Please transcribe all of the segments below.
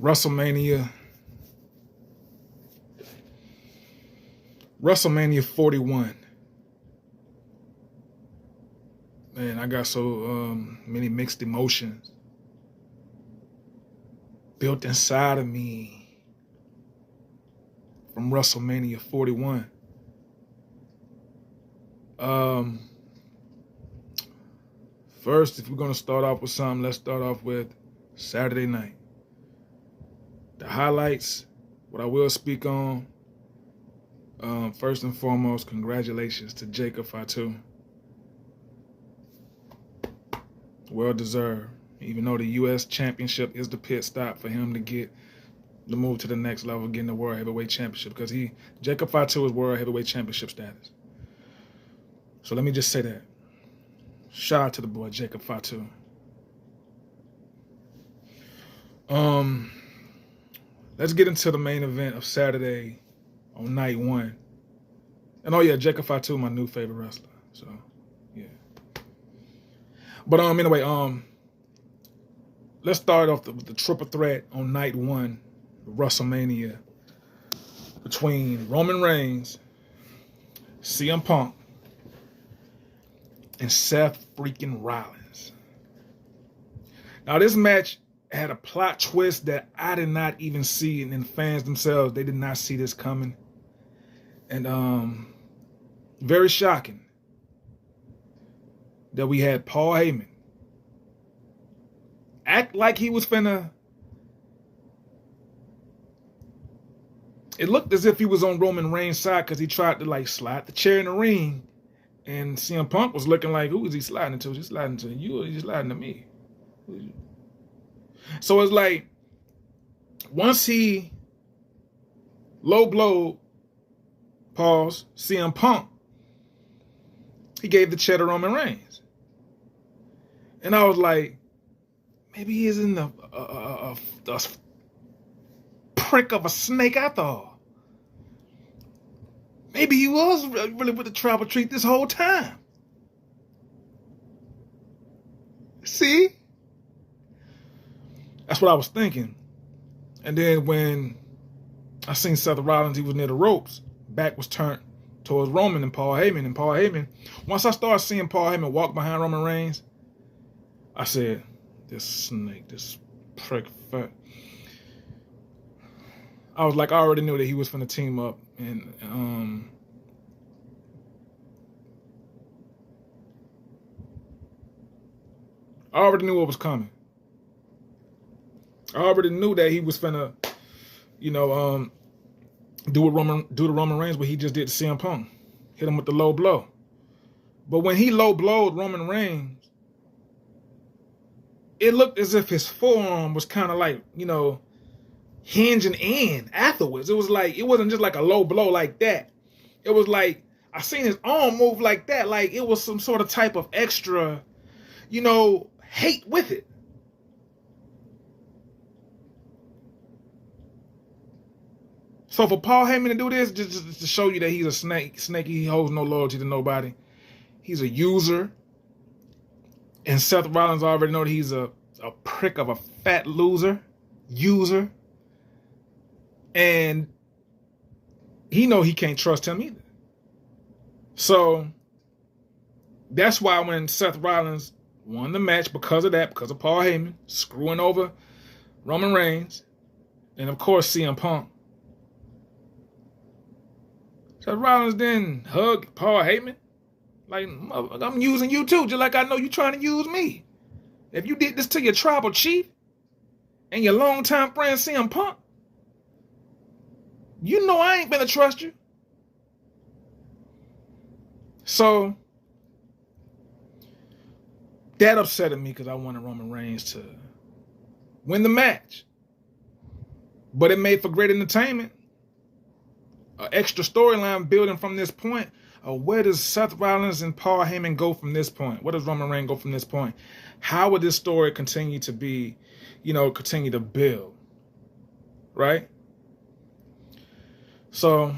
WrestleMania 41. Man, I got so many mixed emotions built inside of me from WrestleMania 41. First, if we're gonna start off with something, let's start off with Saturday night. The highlights, what I will speak on. First and foremost, congratulations to Jacob Fatu. Well deserved. Even though the U.S. Championship is the pit stop for him to get the move to the next level, getting the World Heavyweight Championship, because Jacob Fatu is World Heavyweight Championship status. So let me just say that. Shout out to the boy Jacob Fatu. Let's get into the main event of Saturday on night one. And oh yeah, Jacob Fatu, my new favorite wrestler. So yeah. But anyway, let's start off with the triple threat on night one of WrestleMania between Roman Reigns, CM Punk, and Seth freaking Rollins. Now this match had a plot twist that I did not even see, and the fans themselves, they did not see this coming. And very shocking that we had Paul Heyman act like he was finna. It looked as if he was on Roman Reigns' side because he tried to like slide the chair in the ring, and CM Punk was looking like, who is he sliding to? Is he sliding to you or is he sliding to me? So it's like, once he low blowed, pause, CM Punk, he gave the chair to Roman Reigns. And I was like, maybe he is in a prick of a snake after all. Maybe he was really with the tribal treat this whole time. See? That's what I was thinking. And then when I seen Seth Rollins, he was near the ropes, back was turned towards Roman and Paul Heyman. And Paul Heyman, once I started seeing Paul Heyman walk behind Roman Reigns, I said, this snake, this prick fuck. I was like, I already knew that he was finna team up. And I already knew what was coming. I already knew that he was finna, do the Roman Reigns, what he just did to CM Punk. Hit him with the low blow. But when he low blowed Roman Reigns, it looked as if his forearm was kind of like, hinging in afterwards. It was like, it wasn't just like a low blow like that. It was like, I seen his arm move like that, like it was some sort of type of extra, hate with it. So for Paul Heyman to do this, just to show you that he's a snake, he holds no loyalty to nobody. He's a user. And Seth Rollins already know that he's a prick of a fat user. And he know he can't trust him either. So that's why when Seth Rollins won the match because of Paul Heyman screwing over Roman Reigns, and of course CM Punk, Seth Rollins then hugged Paul Heyman. Like, I'm using you too, just like I know you trying to use me. If you did this to your tribal chief and your longtime friend CM Punk, you know I ain't gonna trust you. So that upset me because I wanted Roman Reigns to win the match. But it made for great entertainment. An extra storyline building from this point. Where does Seth Rollins and Paul Heyman go from this point? Where does Roman Reigns go from this point? How would this story continue to be, continue to build? Right? So,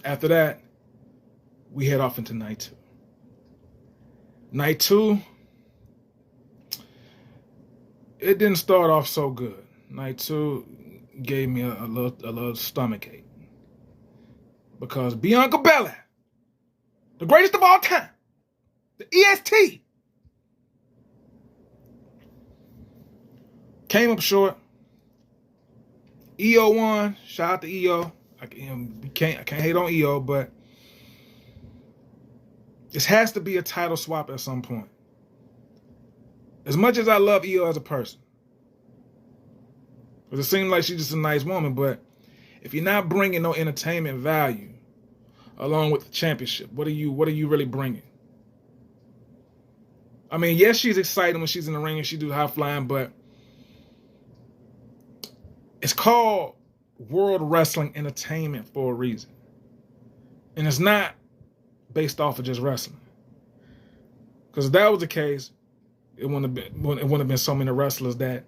after that, we head off into night two. Night two, it didn't start off so good. Night 2 gave me a little stomach ache. Because Bianca Belair, the greatest of all time, the EST, came up short. EO won. Shout out to EO. I can't hate on EO, but this has to be a title swap at some point. As much as I love EO as a person, because it seems like she's just a nice woman, but if you're not bringing no entertainment value along with the championship, what are you really bringing? I mean, yes, she's exciting when she's in the ring and she do high flying, but it's called World Wrestling Entertainment for a reason. And it's not based off of just wrestling. Because if that was the case, it wouldn't have been so many wrestlers that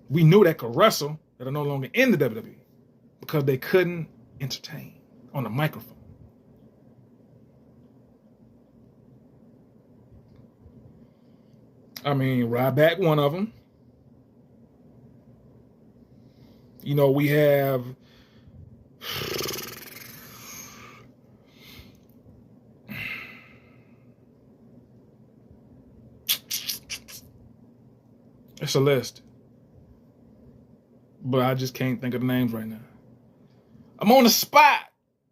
we knew that could wrestle that are no longer in the WWE because they couldn't entertain on the microphone. I mean, Ryback, one of them. You know, we have it's a list, but I just can't think of the names right now. I'm on the spot.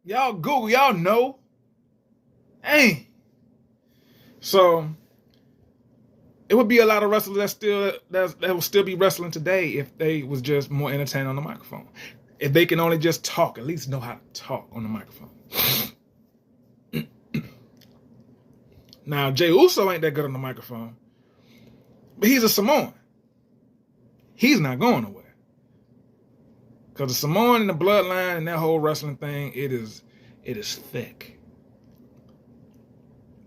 Y'all Google, y'all know. Hey. So it would be a lot of wrestlers that would still be wrestling today if they was just more entertaining on the microphone. If they can only just talk, at least know how to talk on the microphone. Now, Jey Uso ain't that good on the microphone, but he's a Samoan. He's not going nowhere. Because the Samoan and the bloodline and that whole wrestling thing, it is thick.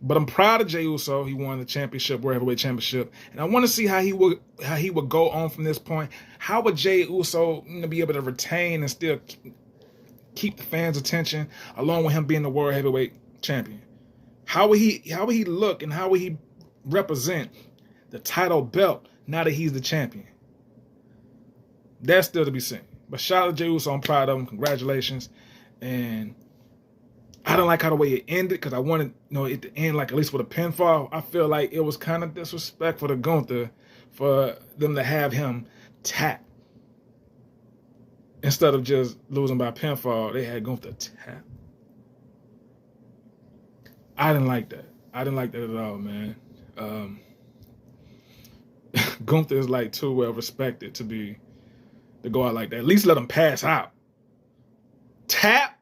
But I'm proud of Jey Uso. He won the championship, World Heavyweight Championship, and I want to see how he would go on from this point. How would Jey Uso be able to retain and still keep the fans' attention, along with him being the World Heavyweight Champion? How would he look, and how would he represent the title belt now that he's the champion? That's still to be seen. But shout out to Jey Uso. I'm proud of him. Congratulations. And I don't like how the way it ended, because I wanted it to end like at least with a pinfall. I feel like it was kind of disrespectful to Gunther for them to have him tap. Instead of just losing by pinfall, they had Gunther tap. I didn't like that. I didn't like that at all, man. Gunther is like too well respected to go out like that. At least let him pass out. Tap?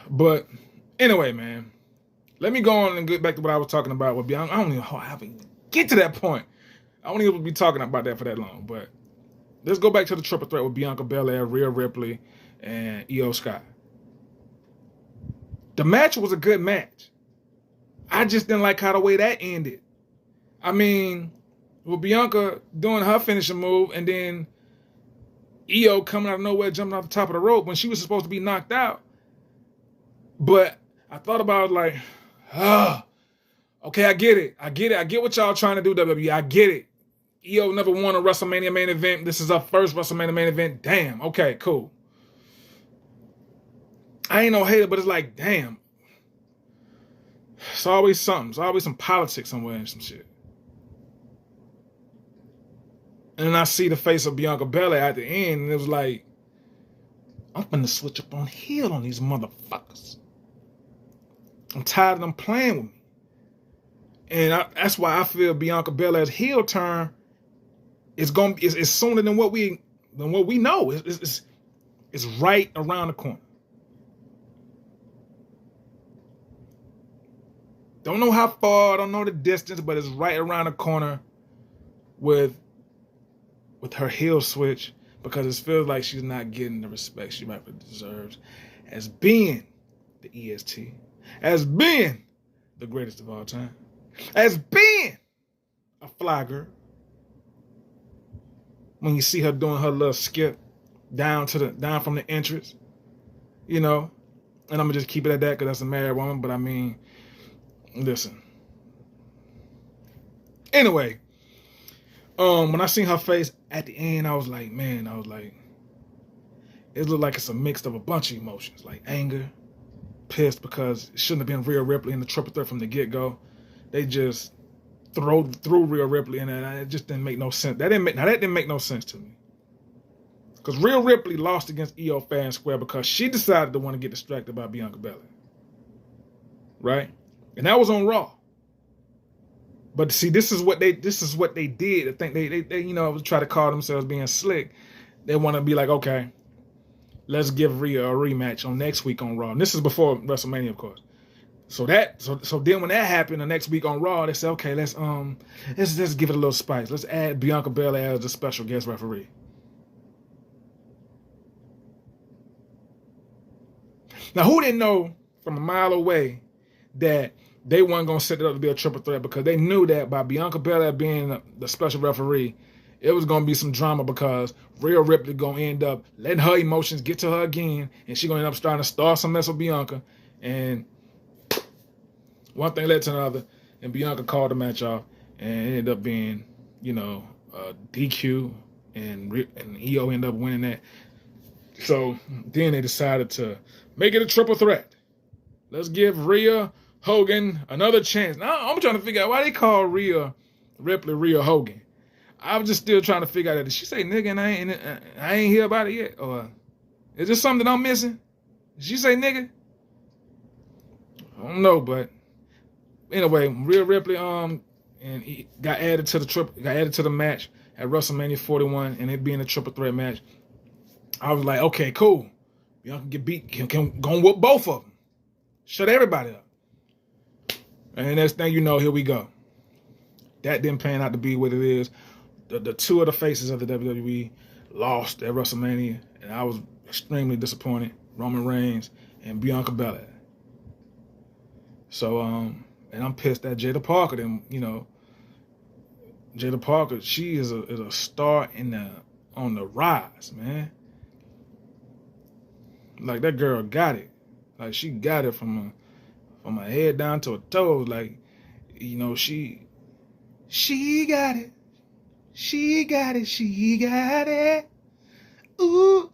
But anyway, man, let me go on and get back to what I was talking about with Bianca. I don't even know how I get to that point. I don't even be talking about that for that long. But let's go back to the triple threat with Bianca Belair, Rhea Ripley, and Io Sky. The match was a good match. I just didn't like how the way that ended. I mean, with Bianca doing her finishing move and then Io coming out of nowhere, jumping off the top of the rope when she was supposed to be knocked out. But I thought about it like, okay, I get it. I get what y'all trying to do, WWE. I get it. Io never won a WrestleMania main event. This is her first WrestleMania main event. Damn. Okay, cool. I ain't no hater, but it's like, damn. It's always something. It's always some politics somewhere and some shit. And then I see the face of Bianca Belair at the end, and it was like, I'm finna switch up on heel on these motherfuckers. I'm tired of them playing with me. And that's why I feel Bianca Belair's heel turn is sooner than what we know. It's right around the corner. Don't know how far, don't know the distance, but it's right around the corner with her heel switch, because it feels like she's not getting the respect she rightfully deserves as being the EST, as being the greatest of all time, as being a fly girl. When you see her doing her little skip down from the entrance, and I'm gonna just keep it at that because that's a married woman. But I mean, listen. Anyway, When I seen her face at the end, I was like, man, it looked like it's a mix of a bunch of emotions, like anger, pissed because it shouldn't have been Rhea Ripley in the triple threat from the get-go. They just threw Rhea Ripley in there, and it just didn't make no sense. That didn't make no sense to me. Because Rhea Ripley lost against Io fair and square because she decided to want to get distracted by Bianca Belair. Right? And that was on Raw. But see, this is what they did. I think they try to call themselves being slick. They want to be like, okay, let's give Rhea a rematch on next week on Raw. And this is before WrestleMania, of course. So then when that happened the next week on Raw, they said, okay, let's give it a little spice. Let's add Bianca Belair as a special guest referee. Now, who didn't know from a mile away that they weren't going to set it up to be a triple threat, because they knew that by Bianca Belair being the special referee, it was going to be some drama because Rhea Ripley going to end up letting her emotions get to her again, and she's going to end up starting to start some mess with Bianca. And one thing led to another, and Bianca called the match off, and it ended up being, DQ, and Io ended up winning that. So then they decided to make it a triple threat. Let's give Rhea Hogan another chance. Now I'm trying to figure out why they call Rhea Ripley Rhea Hogan. I was just still trying to figure out that. Did she say nigga and I ain't hear about it yet? Or is this something that I'm missing? Did she say nigga? I don't know, but anyway, Rhea Ripley and he got added to the match at WrestleMania 41, and it being a triple threat match. I was like, okay, cool. Y'all can get beat, can go and whoop both of them. Shut everybody up. And next thing you know, here we go. That didn't pan out to be what it is. The two of the faces of the WWE lost at WrestleMania, and I was extremely disappointed. Roman Reigns and Bianca Belair. So, and I'm pissed at Jada Parker. Then, Jada Parker, she is a star on the rise, man. Like, that girl got it. Like, she got it from her head down to her toes. Like, she got it. She got it. She got it. Ooh.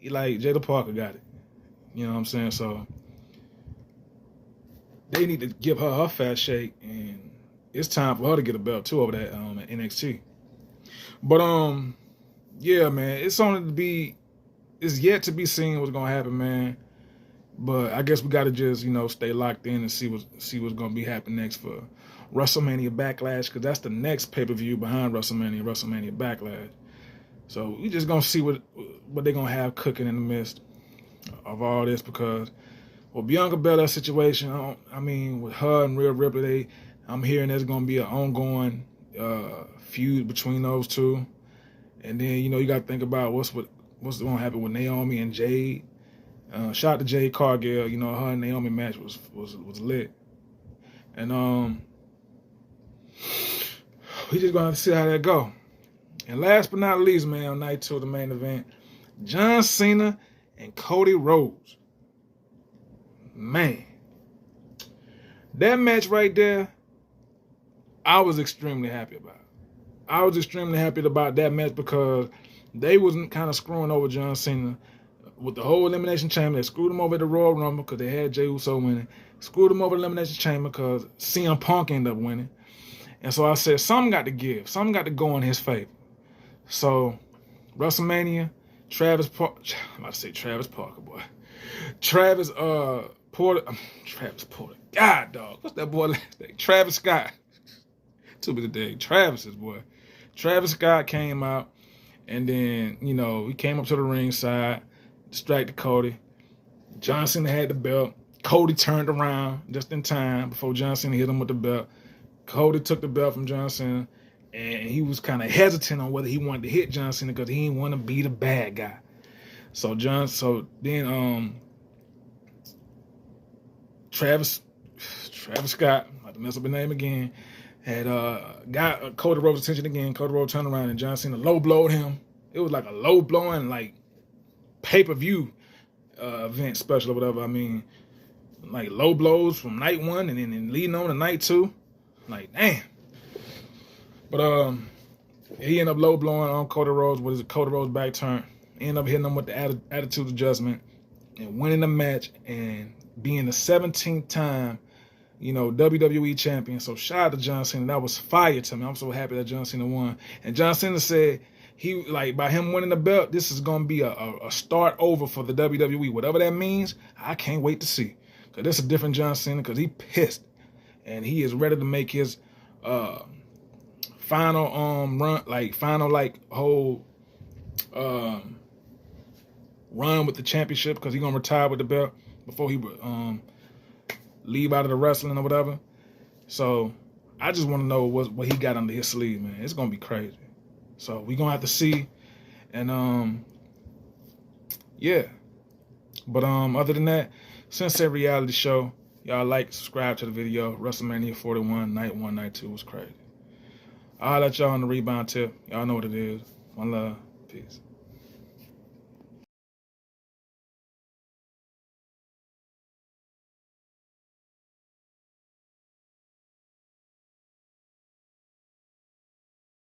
Like, Jada Parker got it. You know what I'm saying? So, they need to give her fair shake, and it's time for her to get a belt, too, over that at NXT. But, yeah, man, it's yet to be seen what's gonna happen, man. But I guess we gotta just, stay locked in and see what's gonna be happening next for WrestleMania Backlash, because that's the next pay-per-view behind WrestleMania Backlash. So we just gonna see what they're gonna have cooking in the midst of all this, because Bianca Belair situation, with her and Rhea Ripley, I'm hearing there's gonna be an ongoing feud between those two, and then you gotta think about what's going to happen with Naomi and Jade. Shout out to Jade Cargill. Her and Naomi match was lit. And we just going to have to see how that go. And last but not least, man, on night 2 of the main event, John Cena and Cody Rhodes. Man. That match right there, I was extremely happy about. I was extremely happy about that match because they wasn't kind of screwing over John Cena with the whole Elimination Chamber. They screwed him over at the Royal Rumble because they had Jey Uso winning. Screwed him over at the Elimination Chamber because CM Punk ended up winning. And so I said, something got to give. Something got to go in his favor. So, WrestleMania, Travis Parker, boy. Travis Porter. God, dog. What's that boy last name? Travis Scott. Too big a day. Travis's boy. Travis Scott came out. And then, he came up to the ringside, distracted Cody. John Cena had the belt. Cody turned around just in time before John Cena hit him with the belt. Cody took the belt from John Cena, and he was kind of hesitant on whether he wanted to hit John Cena because he didn't want to be the bad guy. So then Travis Scott, I have to mess up his name again, had got Cody Rhodes' attention again. Cody Rhodes turned around and John Cena low blowed him. It was like a low blowing, like pay-per-view event special or whatever. Like low blows from night 1 and then leading on to night 2. Like, damn. But He ended up low blowing on Cody Rhodes with his Cody Rhodes back turn. Ended up hitting him with the attitude adjustment and winning the match and being the 17th time, WWE champion. So shout out to John Cena. That was fire to me. I'm so happy that John Cena won. And John Cena said by him winning the belt, this is gonna be a start over for the WWE. Whatever that means, I can't wait to see. Cause this is a different John Cena, cause he pissed. And he is ready to make his final whole run with the championship, because he's gonna retire with the belt before he leave out of the wrestling or whatever. So I just want to know what he got under his sleeve, man. It's gonna be crazy. So we're gonna have to see. And yeah. But other than that, Sensei Reality Show. Y'all like, subscribe to the video. WrestleMania 41, night 1, night 2 was crazy. I'll let y'all on the rebound tip. Y'all know what it is. One love. Peace.